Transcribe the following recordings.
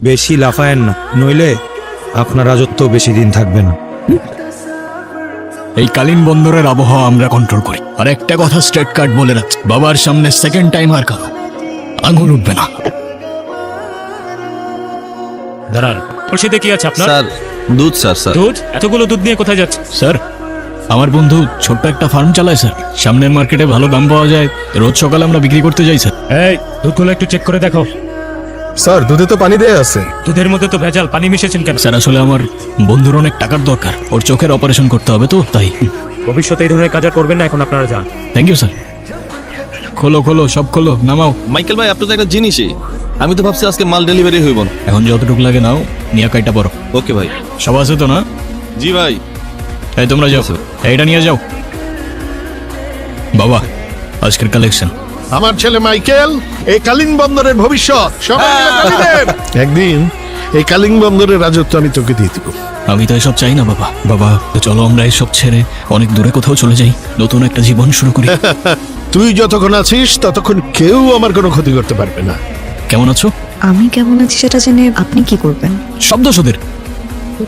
বেশি লাফায়েন না, নইলে আপনার রাজত্ব বেশি দিন থাকবে না। এই কালীন বন্দরের আবহাওয়া আমরা কন্ট্রোল করি। আর একটা কথা স্ট্রেট কাট বলে রাখছি, বাবার সামনে সেকেন্ড টাইম আর কারো আঙুল উঠবে না। দাঁড়ান, খুশিতে কি আছে আপনার? স্যার দুধ স্যার। স্যার দুধ? এতগুলো দুধ নিয়ে কোথায় যাচ্ছে? স্যার, আমার বন্ধু ছোট্ট একটা ফার্ম চালায় স্যার। সামনের মার্কেটে ভালো দাম পাওয়া যায়, রোজ সকালে আমরা বিক্রি করতে যাই স্যার। এই দুধগুলো একটু চেক করে দেখো। স্যার দুধে তো পানি দেয়া আছে। দুধের মধ্যে তো ভেজাল, পানি মিশেছেন কেন? স্যার আসলে আমার বন্ধুর অনেক টাকার দরকার, ওর চোখের অপারেশন করতে হবে তো তাই। ভবিষ্যতে এই ধরনের কাজ আর করবেন না, এখন আপনারা যান। Thank you sir. খোলো খোলো, সব খোলো, নামাও। মাইকেল ভাই, আপনি তো একটা জিনিসই, আমি তো ভাবছি আজকে মাল ডেলিভারি হইব না। এখন যতটুকু লাগে নাও, নিয়ে কাইটা পড়ো। ওকে ভাই। সব আছে তো না? জি ভাই। এই তোমরা যাও, এইটা নিয়ে যাও। বাবা, আজকের কালেকশন। আমার ছেলে মাইকেল এই কালিং বন্দরের ভবিষ্যৎ। সবাই মিলে তালি দেন। একদিন এই কালিং বন্দরের রাজত্ব আমি তোকে দিয়ে দিব। আমি তো এসব চাই না বাবা। বাবা চলো আমরা এসব ছেড়ে অনেক দূরে কোথাও চলে যাই, নতুন একটা জীবন শুরু করি। তুই যতক্ষণ আছিস ততক্ষণ কেউ আমার কোনো ক্ষতি করতে পারবে না। কেমন আছো? আমি কেমন আছি সেটা জেনে আপনি কি করবেন? শব্দ ওদের,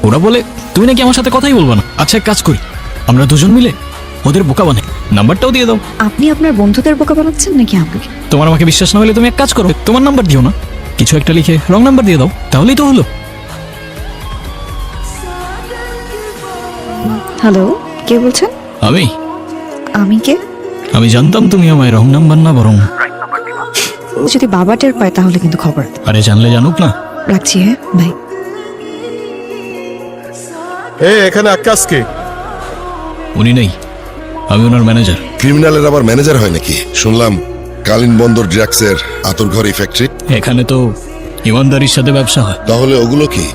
ওরা বলে তুমি নাকি আমার সাথে কথাই বলবো না। আচ্ছা এক কাজ করি, আমরা দুজন মিলে ওদের বোকা বানাই, নাম্বারটাও দিয়ে দাও। আপনি আপনার বন্ধুদের বোকা বানাচ্ছেন নাকি আমাকে? তোমার আমাকে বিশ্বাস না হলে তুমি এক কাজ করো, তোমার নাম্বার দিও না, কিছু একটা লিখে রং নাম্বার দিয়ে দাও, তাহলেই তো হলো। হ্যালো, কে বলছেন? আমি কে? আমি জানতাম তুমি আমায় রং নাম্বার না বরং। যদি বাবা টের পায় তাহলে কিন্তু খবর। আরে জানলে জানুক না। রাখছি, হ্যাঁ বাই। এখানে আকাশ কে? উনি নেই, আমি ওনার ম্যানেজার। ক্রিমিনালের আবার ম্যানেজার হয় নাকি? শুনলাম কালিন বন্দর ড্রাগসের আতরঘর ফ্যাক্টরি। এখানে তো ইমানদারির সাথে ব্যবসা হয়। তাহলে ওগুলো কি?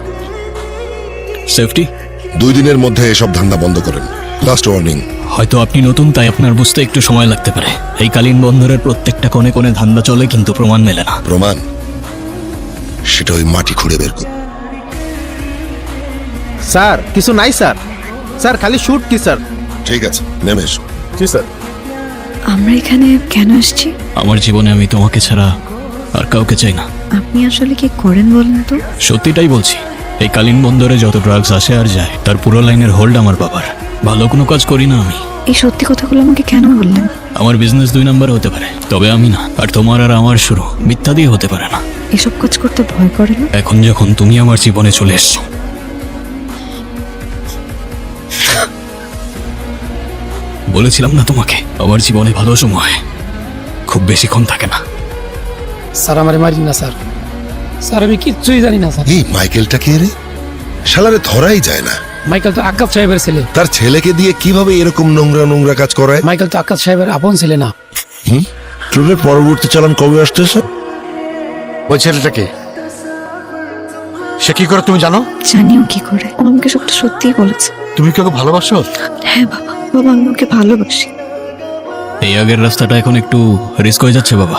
সেফটি। 2 দিনের মধ্যে এসব ধান্দা বন্ধ করেন, লাস্ট ওয়ার্নিং। হয়তো আপনি নতুন তাই আপনার বুঝতে একটু সময় লাগতে পারে। এই কালীন বন্দরের প্রত্যেকটা কোণে কোণে ধান্দা চলে, কিন্তু প্রমাণ মেলে না। প্রমাণ? সেটা ওই মাটি খুঁড়ে বের কর। স্যার কিছু নাই স্যার। স্যার খালি শুট কি স্যার? ঠিক আছে, নেমে এসো। জি স্যার। আমরা এখানে কেন আসছি? আমার জীবনে আমি তোমাকে ছাড়া আর কাউকে চাই না। আপনি আসলে কি করেন বলেন তো? সত্যিটাই বলছি, এই কালীন বন্দরে যত ড্রাগস আসে আর যায় তার পুরো লাইনের হোল্ড আমার বাবার। ভালো কোনো কাজ করি না আমি। এই সত্যি কথাগুলো আমাকে কেন বললেন? আমার বিজনেস 2 নম্বরে হতে পারে, তবে আমি না। আর তোমার আর আমার শুরু মিথ্যা দিয়ে হতে পারে না। এসব কাজ করতে ভয় করে না? এখন যখন তুমি আমার জীবনে চলে এসছো, বলেছিলাম না তোমাকে, আমার জীবনে ভালো সময় খুব বেশিক্ষণ থাকে না। স্যার আমারে মারি না স্যার, স্যার আমি কিচ্ছুই জানি না স্যার। এই মাইকেলটা কে রে? শালারে ধরাই যায় না। মাইকেল তো আকাশ সাহেবের ছেলে। তার ছেলেকে দিয়ে কিভাবে এরকম নোংরা নোংরা কাজ করায়? মাইকেল তো আকাশ সাহেবের আপন ছেলে না। ট্রেনের পরবর্তী চালান কবে আসতেছে? ওই ছেলেটাকে সে কি করে তুমি জানো? জানিও কি করে? ও আমাকে সবটা সত্যিই বলেছে। তুমি কি ওকে ভালোবাসো? হ্যাঁ বাবা, বাবা আমি ওকে ভালোবাসি। এই আগের রাস্তাটা এখন একটু রিস্ক হয়ে যাচ্ছে বাবা।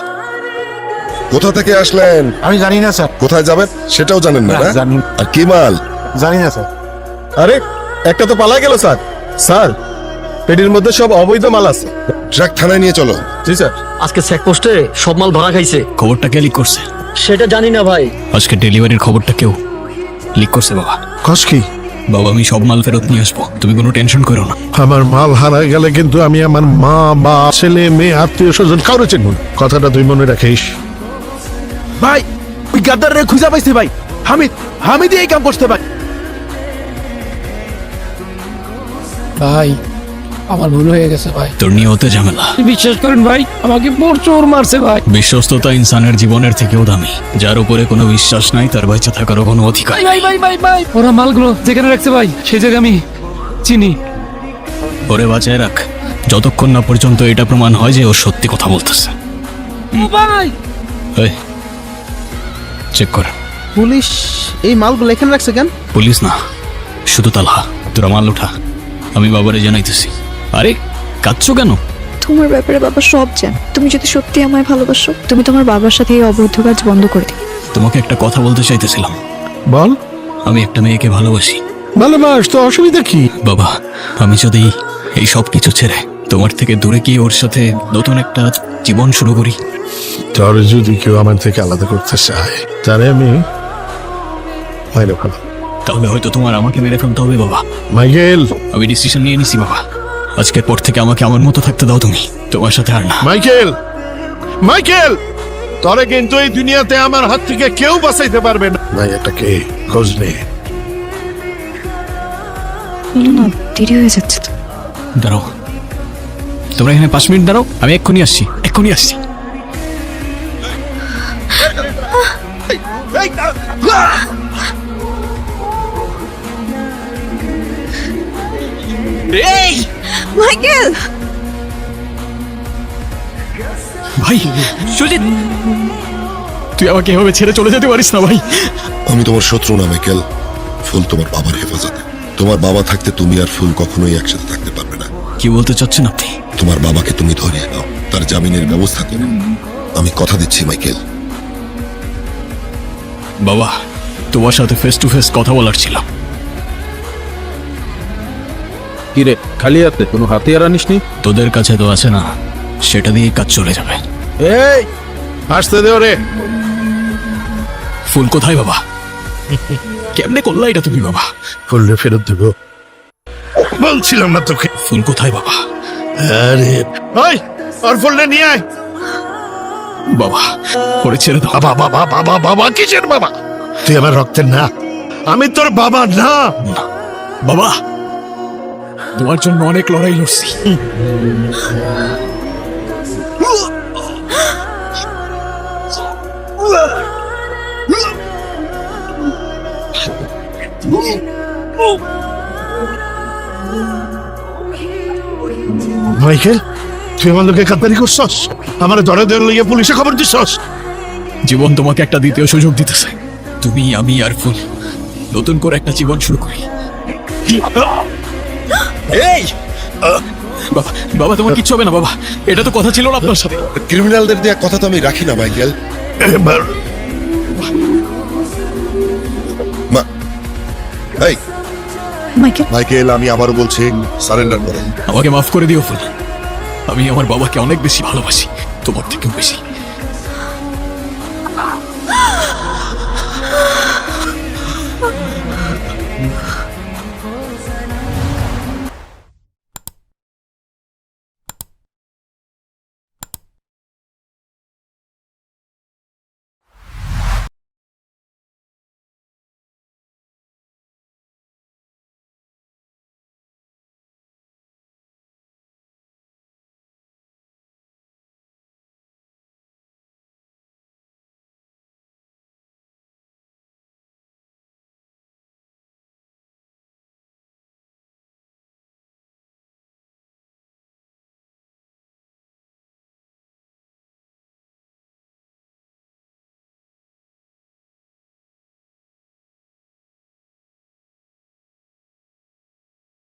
কোথা থেকে আসলেন? আমি জানি না স্যার। কোথায় যাবেন সেটাও জানেন না? না, জানি না। আর কি মাল? জানি না স্যার। আরে একটা তো পালা গেল স্যার। স্যার পেটির মধ্যে সব অবৈধ মাল আছে। ট্রাক থানায় নিয়ে চলো। জি স্যার। আজকে চেকপোস্টে সব মাল ধরা খাইছে। খবরটা কে লিক করছে? সেটা জানি না ভাই। আজকে ডেলিভারির খবরটা কেউ লিক করছে বাবা। কস কি? বাবা আমি সব মাল ফেরত নিয়ে আসবো, তুমি কোনো টেনশন করো না। আমার মাল হারা গেলে কিন্তু আমি আমার মা বা ছেলে মেয়ে আত্মীয় স্বজন কারো চিনব না। কথাটা তুই মনে রাখিস। ভাই ওই গাদ্দারে খুঁজে পাইছি ভাই। হামিদ এই কাম করতে ভাই। ভাই আমার ভুল হয়ে গেছে ভাই। তোর নিয়তে ঝামেলা। বিশ্বাস করেন ভাই, আমাকে প্রচুর মারছে ভাই। বিশ্বস্ততা ইনসানের জীবনের থেকেও দামি। যার উপরে কোনো বিশ্বাস নাই তার বেঁচে থাকারও কোনো অধিকার ভাই ভাই ভাই ভাই ওরা মালগুলো যেখানে রাখছে ভাই সেই জায়গা আমি চিনি। ওরে বাঁচায় রাখ, যতক্ষণ না পর্যন্ত এটা প্রমাণ হয় যে ও সত্যি কথা বলতেছে। ভাই এই চেক কর। পুলিশ এই মালগুলো এখানে রাখছে কেন? পুলিশ না, শুধু তালহা। তোরা মাল উঠা, আমি বাবারে জানাইতেছি। আরে কাঁদছো কেন? তোমার ব্যাপারে বাবা সব জান। তুমি যদি সত্যি আমায় ভালোবাসো, তুমি তোমার বাবার সাথে এই অবৈধ কাজ বন্ধ করে দিও। তোমাকে একটা কথা বলতে চাইতেছিলাম। বল। আমি একটা মেয়েকে ভালোবাসি। ভালোবাস তো অসুবিধা কি? বাবা আমি যদি এই সব কিছু ছেড়ে তোমার থেকে দূরে গিয়ে ওর সাথে নতুন একটা জীবন শুরু করি। তোর যদি কেউ আমার থেকে আলাদা করতে চায় তারে আমি হয়তো ভালো। তাহলে হয়তো তোমার আমাকে মেরে ফেলতে হবে বাবা। মাইকেল, আমি ডিসিশন নিয়ে নিছি বাবা, আজকের পর থেকে আমাকে আমার মতো থাকতে দাও তুমি, তোমার সাথে আর না। মাইকেল, মাইকেল, তরে কিন্তু এই দুনিয়াতে আমার হাত থেকে কেউ বাঁচাইতে পারবে না। ভাই এটাকে খোঁজ নে। বলো না, দেরি হয়ে যাচ্ছে তো। দাঁড়াও, তোমরা এখানে 5 মিনিট দাঁড়াও, আমি এক্ষুনি আসছি, এক্ষুনি আসছি। মাইকেল, ভাই সুজিত, তুই আমাকে এভাবে ছেড়ে চলে যেতে পারিস না ভাই। আমি তোমার শত্রু না মাইকেল, ফুল তোমার বাবার হেফাজতে। তোমার বাবা থাকতে তুমি আর ফুল কখনোই একসাথে থাকতে পারবে না। কি বলতে চাচ্ছেন আপনি? তোমার বাবাকে তুমি ধরিয়ে নাও, তার জামিনের ব্যবস্থা করো। আমি কথা দিচ্ছি মাইকেল। বাবা, তোমার সাথে ফেস টু ফেস কথা বলার ছিল। কি রে, খালি হাতে কোনো হাতিয়ার আনিসনি? তোদের কাছে তো আছে না, সেটা দিয়ে কাজ চলে যাবে। এই আসতে দে ওরে। ফুল কোথায় বাবা? কেমনে করলা এটা তুমি বাবা? ফুলরে ফেরত দেব বলছিলাম না তোকে। ফুল কোথায় বাবা? আরে ওই আর ফুলরে নিয়ে আয়। বাবা, ওরে ছেড়ে দাও। বাবা বাবা বাবা বাবা, কিসের বাবা? তুই আমার রক্তের না, আমি তোর বাবা না। বাবা, তোমার জন্য অনেক লড়াই লড়ছি। মাইকেল, তুই আমার লোকে কাতারি করছস, আমার ধরে ধরে লইয়া পুলিশে খবর দিছস। জীবন তোমাকে একটা দ্বিতীয় সুযোগ দিতেছে, তুমি, আমি আর ফুল নতুন করে একটা জীবন শুরু করি। এই বাবা, বাবা তোমার কিচ্ছু হবে না বাবা, এটা তো কথা ছিল না আপনার সাথে। ক্রিমিনালদের দেওয়া কথা তো আমি রাখি না মাইকেল। এবার এই মাইকেল, মাইকেল, আমি আবারও বলছি সারেন্ডার করো। আমাকে মাফ করে দিও ফুল, আমি আমার বাবাকে অনেক বেশি ভালোবাসি, তোমার থেকেও বেশি।